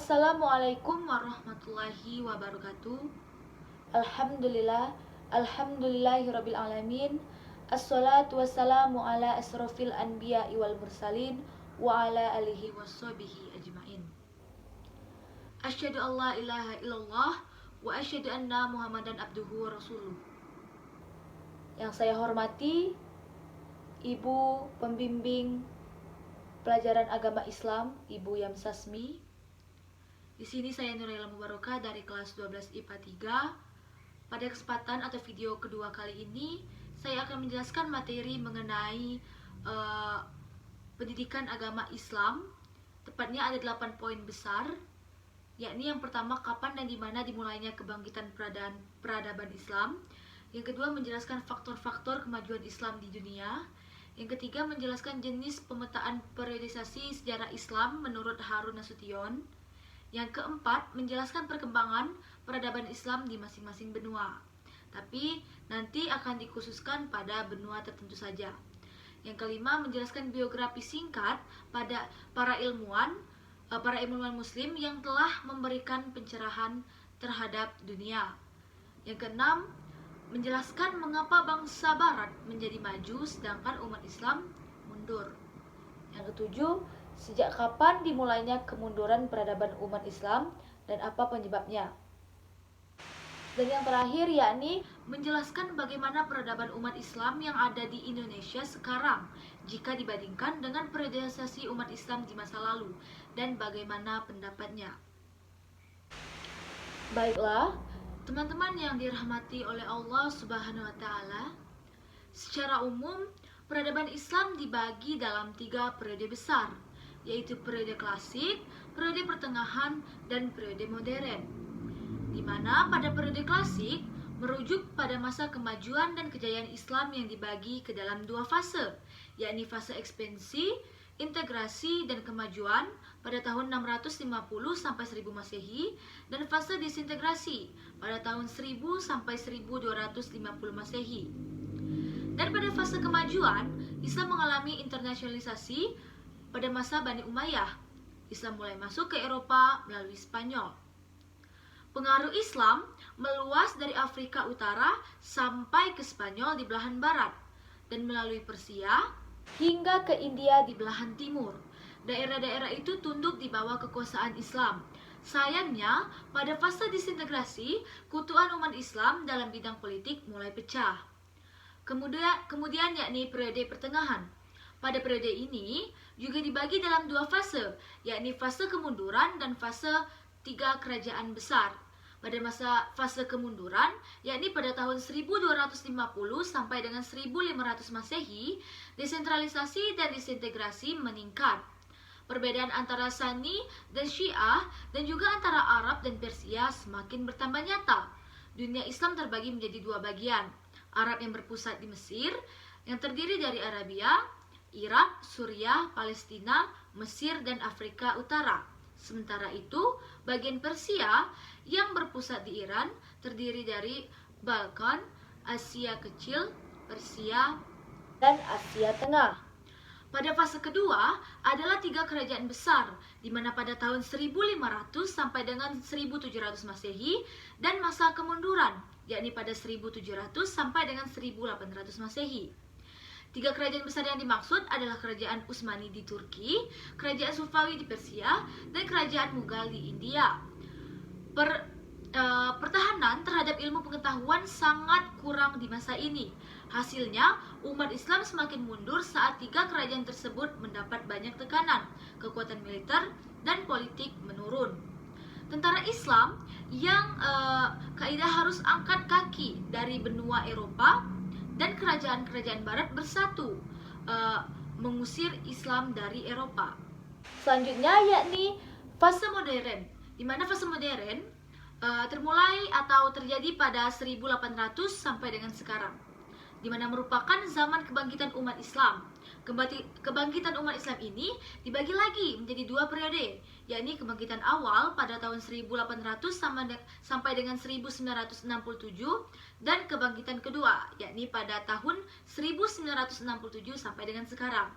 Assalamualaikum warahmatullahi wabarakatuh. Alhamdulillah, alhamdulillahirabbil alamin. Assalatu wassalamu ala asrofil anbiya'i wal mursalin wa ala alihi washabihi ajmain. Asyhadu an la ilaha illallah wa asyhadu anna Muhammadan abduhu wa rasuluh. Yang saya hormati Ibu pembimbing pelajaran agama Islam, Ibu Yamsasmi. Di sini saya Nuraila Mubarokah dari kelas 12 IPA 3. Pada kesempatan atau video kedua kali ini, saya akan menjelaskan materi mengenai pendidikan agama Islam. Tepatnya ada 8 poin besar, yakni yang pertama, kapan dan di mana dimulainya kebangkitan peradaban Islam. Yang kedua, menjelaskan faktor-faktor kemajuan Islam di dunia. Yang ketiga, menjelaskan jenis pemetaan periodisasi sejarah Islam menurut Harun Nasution. Yang keempat, menjelaskan perkembangan peradaban Islam di masing-masing benua. Tapi nanti akan dikhususkan pada benua tertentu saja. Yang kelima, menjelaskan biografi singkat pada para ilmuwan muslim yang telah memberikan pencerahan terhadap dunia. Yang keenam, menjelaskan mengapa bangsa barat menjadi maju sedangkan umat Islam mundur. Yang ketujuh, sejak kapan dimulainya kemunduran peradaban umat Islam dan apa penyebabnya. Dan yang terakhir, yakni menjelaskan bagaimana peradaban umat Islam yang ada di Indonesia sekarang jika dibandingkan dengan periodisasi umat Islam di masa lalu dan bagaimana pendapatnya. Baiklah, teman-teman yang dirahmati oleh Allah Subhanahu wa Ta'ala, secara umum peradaban Islam dibagi dalam 3 periode besar, yaitu periode klasik, periode pertengahan, dan periode modern. Di mana pada periode klasik merujuk pada masa kemajuan dan kejayaan Islam yang dibagi ke dalam 2 fase, yakni fase ekspansi, integrasi, dan kemajuan pada tahun 650 sampai 1000 Masehi dan fase disintegrasi pada tahun 1000 sampai 1250 Masehi. Dan pada fase kemajuan, Islam mengalami internasionalisasi pada masa Bani Umayyah. Islam mulai masuk ke Eropa melalui Spanyol. Pengaruh Islam meluas dari Afrika Utara sampai ke Spanyol di belahan barat dan melalui Persia hingga ke India di belahan timur. Daerah-daerah itu tunduk di bawah kekuasaan Islam. Sayangnya, pada fase disintegrasi, kutuan umat Islam dalam bidang politik mulai pecah. Kemudian yakni periode pertengahan. Pada periode ini juga dibagi dalam 2 fase, yakni fase kemunduran dan fase 3 kerajaan besar. Pada masa fase kemunduran, yakni pada tahun 1250 sampai dengan 1500 Masehi, desentralisasi dan disintegrasi meningkat. Perbedaan antara Sunni dan Syiah dan juga antara Arab dan Persia semakin bertambah nyata. Dunia Islam terbagi menjadi 2 bagian. Arab yang berpusat di Mesir, yang terdiri dari Arabia, Irak, Suriah, Palestina, Mesir, dan Afrika Utara. Sementara itu, bagian Persia yang berpusat di Iran terdiri dari Balkan, Asia Kecil, Persia, dan Asia Tengah. Pada fase kedua adalah 3 kerajaan besar, di mana pada tahun 1500 sampai dengan 1700 Masehi dan masa kemunduran, yakni pada 1700 sampai dengan 1800 Masehi. 3 kerajaan besar yang dimaksud adalah kerajaan Utsmani di Turki, kerajaan Sufawi di Persia, dan kerajaan Mughal di India. Pertahanan terhadap ilmu pengetahuan sangat kurang di masa ini. Hasilnya, umat Islam semakin mundur saat 3 kerajaan tersebut mendapat banyak tekanan, kekuatan militer, dan politik menurun. Tentara Islam yang kaidah harus angkat kaki dari benua Eropa dan kerajaan-kerajaan barat bersatu mengusir Islam dari Eropa. Selanjutnya yakni fase modern, di mana fase modern termulai atau terjadi pada 1800 sampai dengan sekarang, di mana merupakan zaman kebangkitan umat Islam. Kebangkitan umat Islam ini dibagi lagi menjadi 2 periode, yakni kebangkitan awal pada tahun 1800 sampai dengan 1967 dan kebangkitan kedua, yakni pada tahun 1967 sampai dengan sekarang.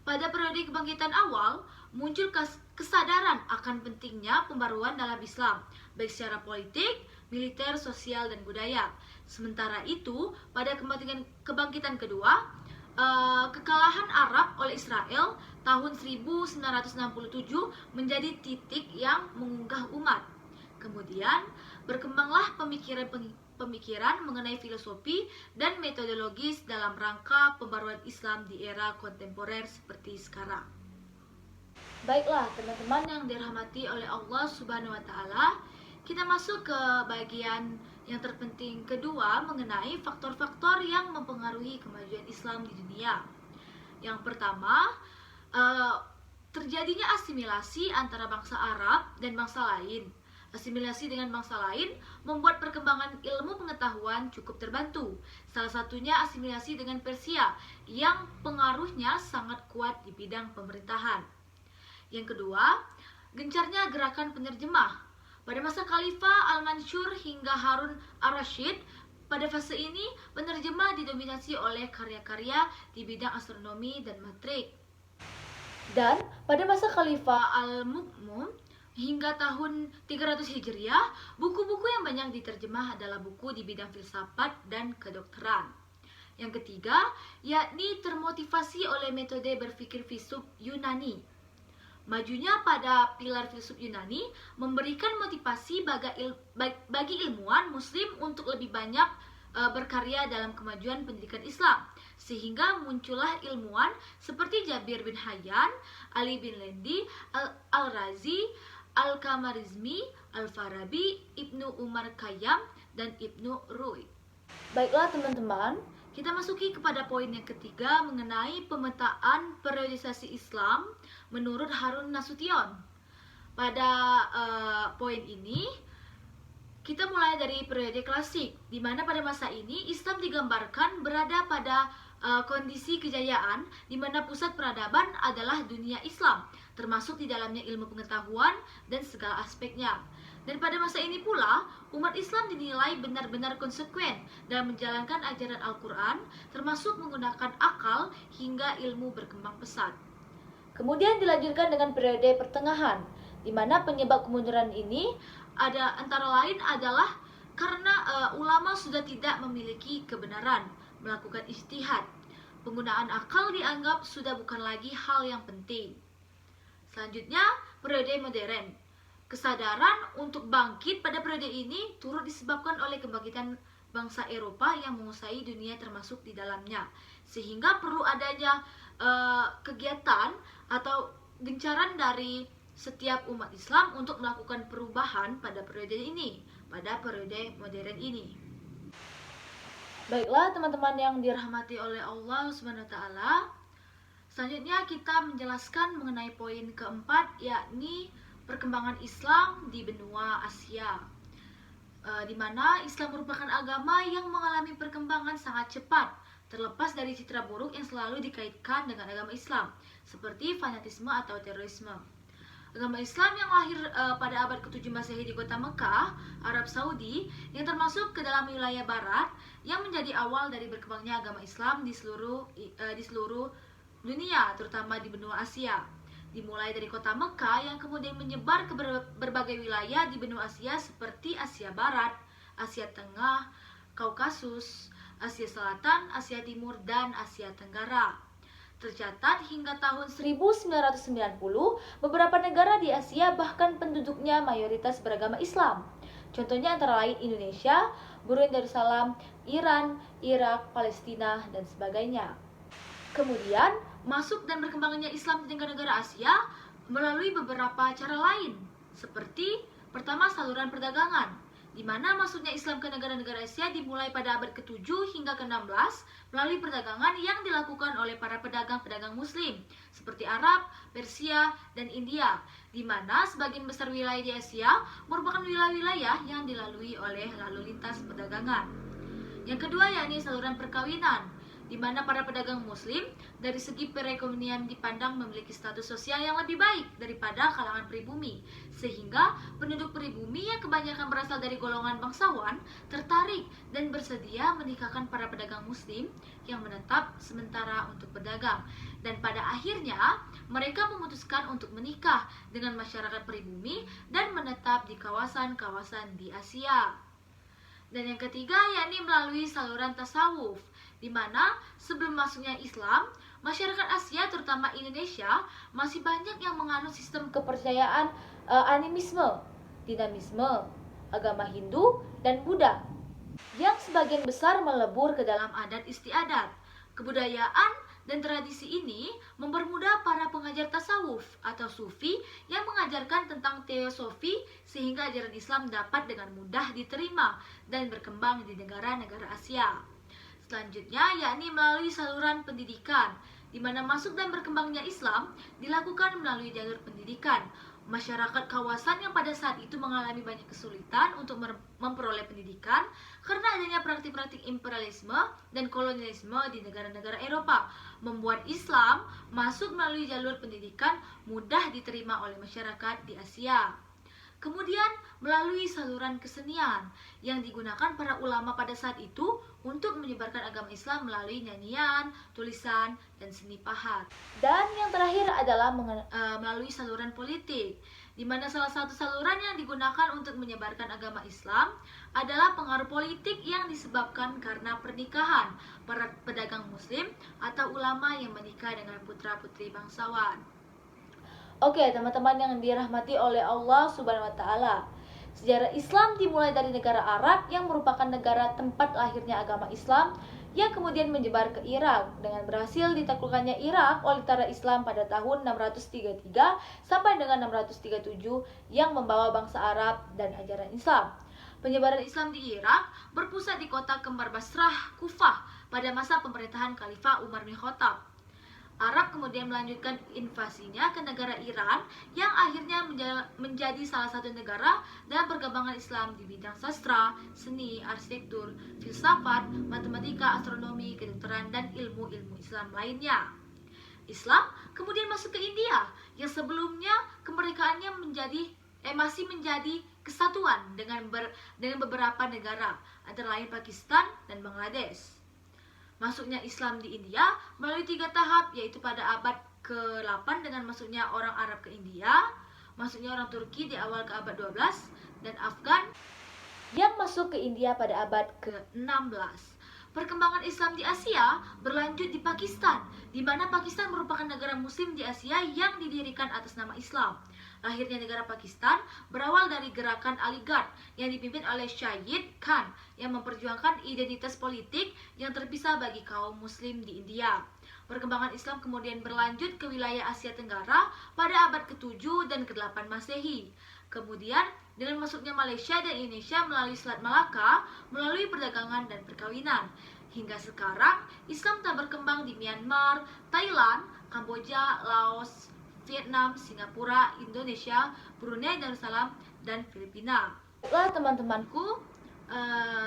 Pada periode kebangkitan awal, muncul kesadaran akan pentingnya pembaruan dalam Islam, baik secara politik, militer, sosial, dan budaya. Sementara itu, pada kebangkitan kedua, kekalahan Arab oleh Israel tahun 1967 menjadi titik yang mengunggah umat. Kemudian, berkembanglah pemikiran mengenai filosofi dan metodologis dalam rangka pembaruan Islam di era kontemporer seperti sekarang. Baiklah teman-teman yang dirahmati oleh Allah Subhanahu wa Ta'ala, kita masuk ke bagian yang terpenting kedua mengenai faktor-faktor yang mempengaruhi kemajuan Islam di dunia. Yang pertama, terjadinya asimilasi antara bangsa Arab dan bangsa lain. Asimilasi dengan bangsa lain membuat perkembangan ilmu pengetahuan cukup terbantu. Salah satunya asimilasi dengan Persia yang pengaruhnya sangat kuat di bidang pemerintahan. Yang kedua, gencarnya gerakan penerjemah. Pada masa Khalifah Al-Mansur hingga Harun Ar-Rasyid, pada fase ini penerjemah didominasi oleh karya-karya di bidang astronomi dan matrik. Dan pada masa Khalifah Al-Ma'mun hingga tahun 300 Hijriah, buku-buku yang banyak diterjemah adalah buku di bidang filsafat dan kedokteran. Yang ketiga, yakni termotivasi oleh metode berpikir filsuf Yunani. Majunya pada pilar filsuf Yunani memberikan motivasi bagi ilmuwan muslim untuk lebih banyak berkarya dalam kemajuan pendidikan Islam, sehingga muncullah ilmuwan seperti Jabir bin Hayyan, Ali bin Lendi, Al-Razi, Al-Kamarizmi, Al-Farabi, Ibnu Umar Khayyam, dan Ibnu Rushd. Baiklah teman-teman, kita masuki kepada poin yang ketiga mengenai pemetaan periodisasi Islam menurut Harun Nasution. Pada poin ini, kita mulai dari periode klasik, di mana pada masa ini Islam digambarkan berada pada kondisi kejayaan, di mana pusat peradaban adalah dunia Islam, termasuk di dalamnya ilmu pengetahuan dan segala aspeknya. Dan pada masa ini pula, umat Islam dinilai benar-benar konsekuen dalam menjalankan ajaran Al-Quran, termasuk menggunakan akal hingga ilmu berkembang pesat. Kemudian dilanjutkan dengan periode pertengahan, di mana penyebab kemunduran ini ada antara lain adalah karena ulama sudah tidak memiliki kebenaran, melakukan ijtihad. Penggunaan akal dianggap sudah bukan lagi hal yang penting. Selanjutnya, periode modern. Kesadaran untuk bangkit pada periode ini turut disebabkan oleh kebangkitan bangsa Eropa yang menguasai dunia termasuk di dalamnya, sehingga perlu adanya kegiatan atau gencaran dari setiap umat Islam untuk melakukan perubahan pada periode ini, pada periode modern ini. Baiklah teman-teman yang dirahmati oleh Allah Subhanahu wa Ta'ala, selanjutnya kita menjelaskan mengenai poin keempat, yakni perkembangan Islam di benua Asia, di mana Islam merupakan agama yang mengalami perkembangan sangat cepat, terlepas dari citra buruk yang selalu dikaitkan dengan agama Islam, seperti fanatisme atau terorisme. Agama Islam yang lahir pada abad ke-7 Masehi di kota Mekah, Arab Saudi, yang termasuk ke dalam wilayah barat, yang menjadi awal dari berkembangnya agama Islam di seluruh dunia, terutama di benua Asia. Dimulai dari kota Mekah yang kemudian menyebar ke berbagai wilayah di benua Asia seperti Asia Barat, Asia Tengah, Kaukasus, Asia Selatan, Asia Timur, dan Asia Tenggara. Tercatat hingga tahun 1990, beberapa negara di Asia bahkan penduduknya mayoritas beragama Islam. Contohnya antara lain Indonesia, Brunei Darussalam, Iran, Irak, Palestina, dan sebagainya. Kemudian, masuk dan berkembangnya Islam di negara Asia melalui beberapa cara lain, seperti pertama saluran perdagangan, di mana masuknya Islam ke negara-negara Asia dimulai pada abad ke-7 hingga ke-16 melalui perdagangan yang dilakukan oleh para pedagang-pedagang muslim seperti Arab, Persia, dan India, di mana sebagian besar wilayah di Asia merupakan wilayah-wilayah yang dilalui oleh lalu lintas perdagangan. Yang kedua yakni saluran perkawinan, di di mana para pedagang muslim dari segi perekonomian dipandang memiliki status sosial yang lebih baik daripada kalangan pribumi, sehingga penduduk pribumi yang kebanyakan berasal dari golongan bangsawan tertarik dan bersedia menikahkan para pedagang muslim yang menetap sementara untuk berdagang, dan pada akhirnya mereka memutuskan untuk menikah dengan masyarakat pribumi dan menetap di kawasan-kawasan di Asia. Dan yang ketiga yakni melalui saluran tasawuf, di mana sebelum masuknya Islam, masyarakat Asia terutama Indonesia masih banyak yang menganut sistem kepercayaan animisme, dinamisme, agama Hindu dan Buddha, yang sebagian besar melebur ke dalam adat istiadat. Kebudayaan dan tradisi ini mempermudah para pengajar tasawuf atau sufi yang mengajarkan tentang teosofi sehingga ajaran Islam dapat dengan mudah diterima dan berkembang di negara-negara Asia. Selanjutnya yakni melalui saluran pendidikan, di mana masuk dan berkembangnya Islam dilakukan melalui jalur pendidikan. Masyarakat kawasan yang pada saat itu mengalami banyak kesulitan untuk memperoleh pendidikan karena adanya praktik-praktik imperialisme dan kolonialisme di negara-negara Eropa, membuat Islam masuk melalui jalur pendidikan mudah diterima oleh masyarakat di Asia. Kemudian melalui saluran kesenian yang digunakan para ulama pada saat itu untuk menyebarkan agama Islam melalui nyanyian, tulisan, dan seni pahat. Dan yang terakhir adalah melalui saluran politik, di mana salah satu saluran yang digunakan untuk menyebarkan agama Islam adalah pengaruh politik yang disebabkan karena pernikahan para pedagang muslim atau ulama yang menikah dengan putra-putri bangsawan. Oke, teman-teman yang dirahmati oleh Allah Subhanahu wa taala. Sejarah Islam dimulai dari negara Arab yang merupakan negara tempat lahirnya agama Islam yang kemudian menyebar ke Irak dengan berhasil ditaklukkannya Irak oleh tentara Islam pada tahun 633 sampai dengan 637 yang membawa bangsa Arab dan ajaran Islam. Penyebaran Islam di Irak berpusat di kota kembar Basrah, Kufah pada masa pemerintahan Khalifah Umar bin Khattab. Arab kemudian melanjutkan invasinya ke negara Iran yang akhirnya menjadi salah satu negara dalam perkembangan Islam di bidang sastra, seni, arsitektur, filsafat, matematika, astronomi, kedokteran, dan ilmu-ilmu Islam lainnya. Islam kemudian masuk ke India yang sebelumnya kemerdekaannya masih menjadi kesatuan dengan beberapa negara antara lain Pakistan dan Bangladesh. Masuknya Islam di India melalui 3 tahap, yaitu pada abad ke-8 dengan masuknya orang Arab ke India, masuknya orang Turki di awal ke abad 12, dan Afgan yang masuk ke India pada abad ke-16. Perkembangan Islam di Asia berlanjut di Pakistan, di mana Pakistan merupakan negara muslim di Asia yang didirikan atas nama Islam. Lahirnya negara Pakistan berawal dari gerakan Aligarh yang dipimpin oleh Syahid Khan yang memperjuangkan identitas politik yang terpisah bagi kaum muslim di India. Perkembangan Islam kemudian berlanjut ke wilayah Asia Tenggara pada abad ke-7 dan ke-8 Masehi. Kemudian dengan masuknya Malaysia dan Indonesia melalui Selat Malaka, melalui perdagangan dan perkawinan. Hingga sekarang, Islam telah berkembang di Myanmar, Thailand, Kamboja, Laos, Vietnam, Singapura, Indonesia, Brunei Darussalam, dan Filipina. Baiklah teman-temanku,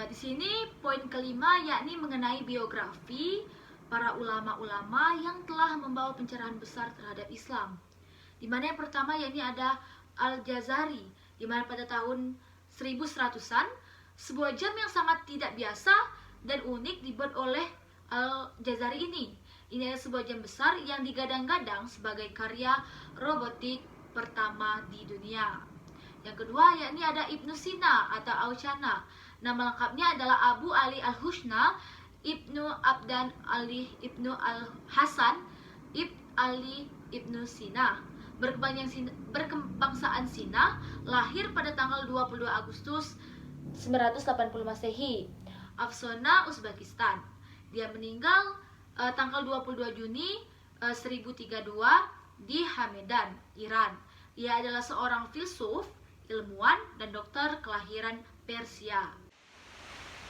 di sini poin kelima yakni mengenai biografi para ulama-ulama yang telah membawa pencerahan besar terhadap Islam. Di mana yang pertama yakni ada Al-Jazari, di mana pada tahun 1100-an sebuah jam yang sangat tidak biasa dan unik dibuat oleh Al-Jazari ini. Ini adalah sebuah jam besar yang digadang-gadang sebagai karya robotik pertama di dunia. Yang kedua yakni ada Ibnu Sina atau Aucana. Nama lengkapnya adalah Abu Ali Al-Husna Ibnu Abdan Ali Ibnu Al-Hasan Ibn Ali Ibnu Sina. Berkebangsaan Sina, lahir pada tanggal 22 Agustus 980 Masehi, Afsona, Uzbekistan. Dia meninggal tanggal 22 Juni 1032 di Hamedan, Iran. Ia adalah seorang filsuf, ilmuwan, dan dokter kelahiran Persia.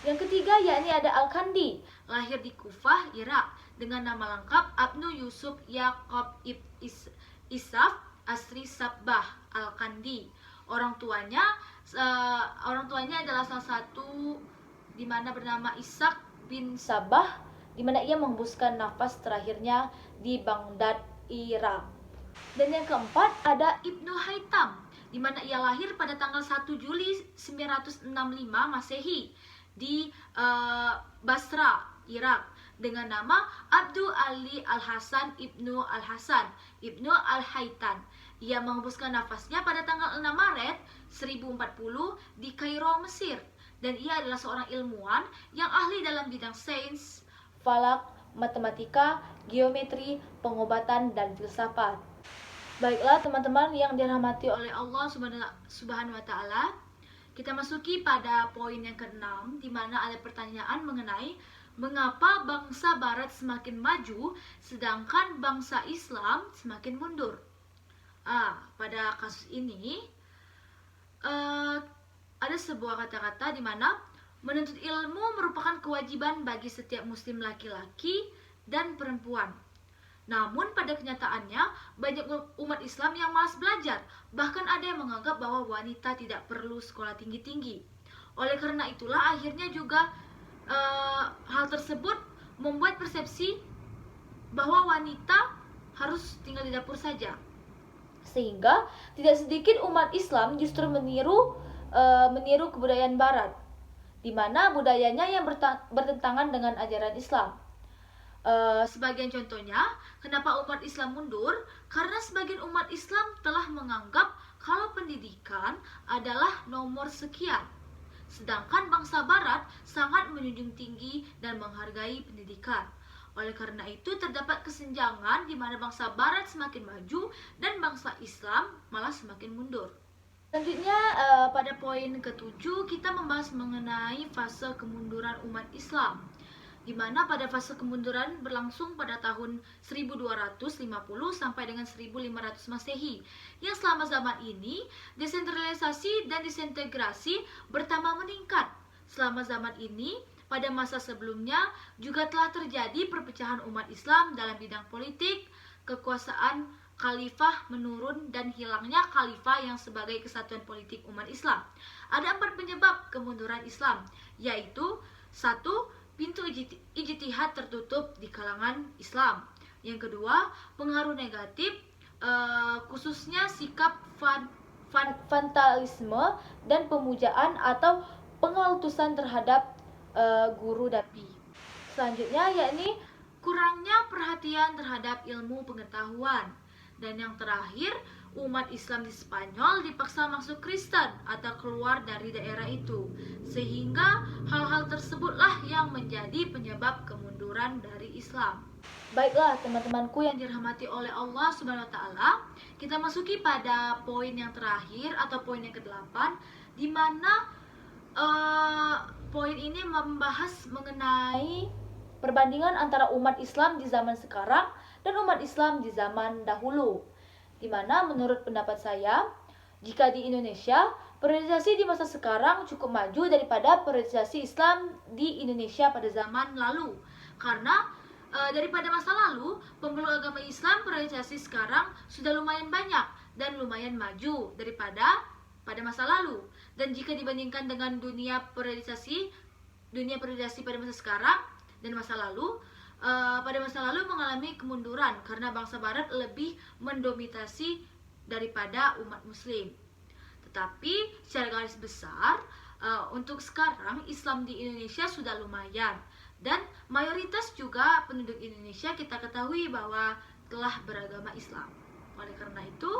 Yang ketiga yakni ada Al-Kandi, lahir di Kufah, Irak, dengan nama lengkap Abnu Yusuf Yaqub Isaf Asri Sabbah Al-Kandi. Orang tuanya adalah salah satu di mana bernama Ishaq bin Sabbah di mana ia menghembuskan nafas terakhirnya di Baghdad, Irak. Dan yang keempat ada Ibnu Haytham, di mana ia lahir pada tanggal 1 Juli 965 Masehi di Basra, Irak, dengan nama Abdul Ali Al-Hasan Ibnu Al-Hasan Ibnu Al-Haytham. Ia menghembuskan nafasnya pada tanggal 6 Maret 1040 di Kairo, Mesir. Dan ia adalah seorang ilmuwan yang ahli dalam bidang sains, falak, matematika, geometri, pengobatan, dan filsafat. Baiklah teman-teman yang dirahmati oleh Allah Subhanahu wa Ta'ala, kita masuki pada poin yang ke-6, di mana ada pertanyaan mengenai mengapa bangsa Barat semakin maju sedangkan bangsa Islam semakin mundur. Pada kasus ini ada sebuah kata-kata di mana menuntut ilmu merupakan kewajiban bagi setiap muslim laki-laki dan perempuan. Namun pada kenyataannya banyak umat Islam yang malas belajar, bahkan ada yang menganggap bahwa wanita tidak perlu sekolah tinggi-tinggi. Oleh karena itulah akhirnya juga hal tersebut membuat persepsi bahwa wanita harus tinggal di dapur saja. Sehingga tidak sedikit umat Islam justru meniru kebudayaan Barat, di mana budayanya yang bertentangan dengan ajaran Islam. Sebagian contohnya, kenapa umat Islam mundur? Karena sebagian umat Islam telah menganggap kalau pendidikan adalah nomor sekian, sedangkan bangsa Barat sangat menjunjung tinggi dan menghargai pendidikan. Oleh karena itu terdapat kesenjangan di mana bangsa Barat semakin maju dan bangsa Islam malah semakin mundur. Selanjutnya pada poin ke-7 kita membahas mengenai fase kemunduran umat Islam, di mana pada fase kemunduran berlangsung pada tahun 1250 sampai dengan 1500 Masehi, yang selama zaman ini desentralisasi dan disintegrasi bertambah meningkat. Selama zaman ini, pada masa sebelumnya juga telah terjadi perpecahan umat Islam dalam bidang politik, kekuasaan khalifah menurun, dan hilangnya khalifah yang sebagai kesatuan politik umat Islam. Ada 4 penyebab kemunduran Islam, yaitu 1. Pintu ijtihad tertutup di kalangan Islam. Yang kedua, pengaruh negatif, khususnya sikap fatalisme dan pemujaan atau pengaltusan terhadap guru dapi. Selanjutnya yakni kurangnya perhatian terhadap ilmu pengetahuan. Dan yang terakhir, umat Islam di Spanyol dipaksa masuk Kristen atau keluar dari daerah itu, sehingga hal-hal tersebutlah yang menjadi penyebab kemunduran dari Islam. Baiklah teman-temanku yang dirahmati oleh Allah Subhanahu wa Ta'ala, kita masuki pada poin yang terakhir atau poin yang ke-8, di mana poin ini membahas mengenai perbandingan antara umat Islam di zaman sekarang dan umat Islam di zaman dahulu. Di mana menurut pendapat saya, jika di Indonesia, periodisasi di masa sekarang cukup maju daripada periodisasi Islam di Indonesia pada zaman lalu. Karena daripada masa lalu, pemeluk agama Islam periodisasi sekarang sudah lumayan banyak dan lumayan maju daripada pada masa lalu. Dan jika dibandingkan dengan dunia periodisasi pada masa sekarang dan masa lalu, pada masa lalu mengalami kemunduran karena bangsa Barat lebih mendominasi daripada umat Muslim. Tetapi secara garis besar, untuk sekarang Islam di Indonesia sudah lumayan, dan mayoritas juga penduduk Indonesia kita ketahui bahwa telah beragama Islam. Oleh karena itu,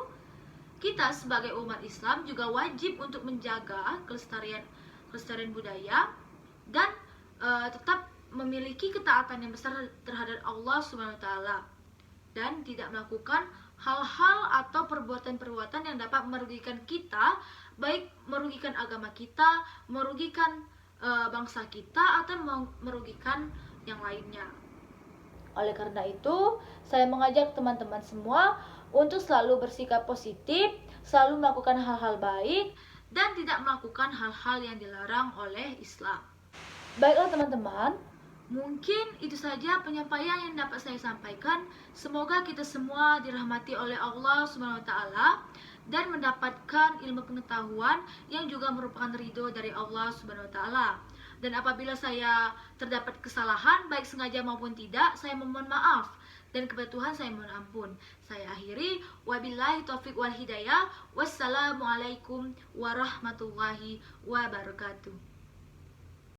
kita sebagai umat Islam juga wajib untuk menjaga kelestarian budaya dan tetap memiliki ketaatan yang besar terhadap Allah Subhanahu wa Ta'ala, dan tidak melakukan hal-hal atau perbuatan-perbuatan yang dapat merugikan kita, baik merugikan agama kita, merugikan bangsa kita, atau merugikan yang lainnya. Oleh karena itu, saya mengajak teman-teman semua untuk selalu bersikap positif, selalu melakukan hal-hal baik, dan tidak melakukan hal-hal yang dilarang oleh Islam. Baiklah teman-teman, mungkin itu saja penyampaian yang dapat saya sampaikan. Semoga kita semua dirahmati oleh Allah Subhanahu wa Ta'ala dan mendapatkan ilmu pengetahuan yang juga merupakan ridho dari Allah Subhanahu wa Ta'ala. Dan apabila saya terdapat kesalahan, baik sengaja maupun tidak, saya memohon maaf. Dan kepada Tuhan saya mohon ampun. Saya akhiri, wabillahi taufiq wal hidayah. Wassalamualaikum warahmatullahi wabarakatuh.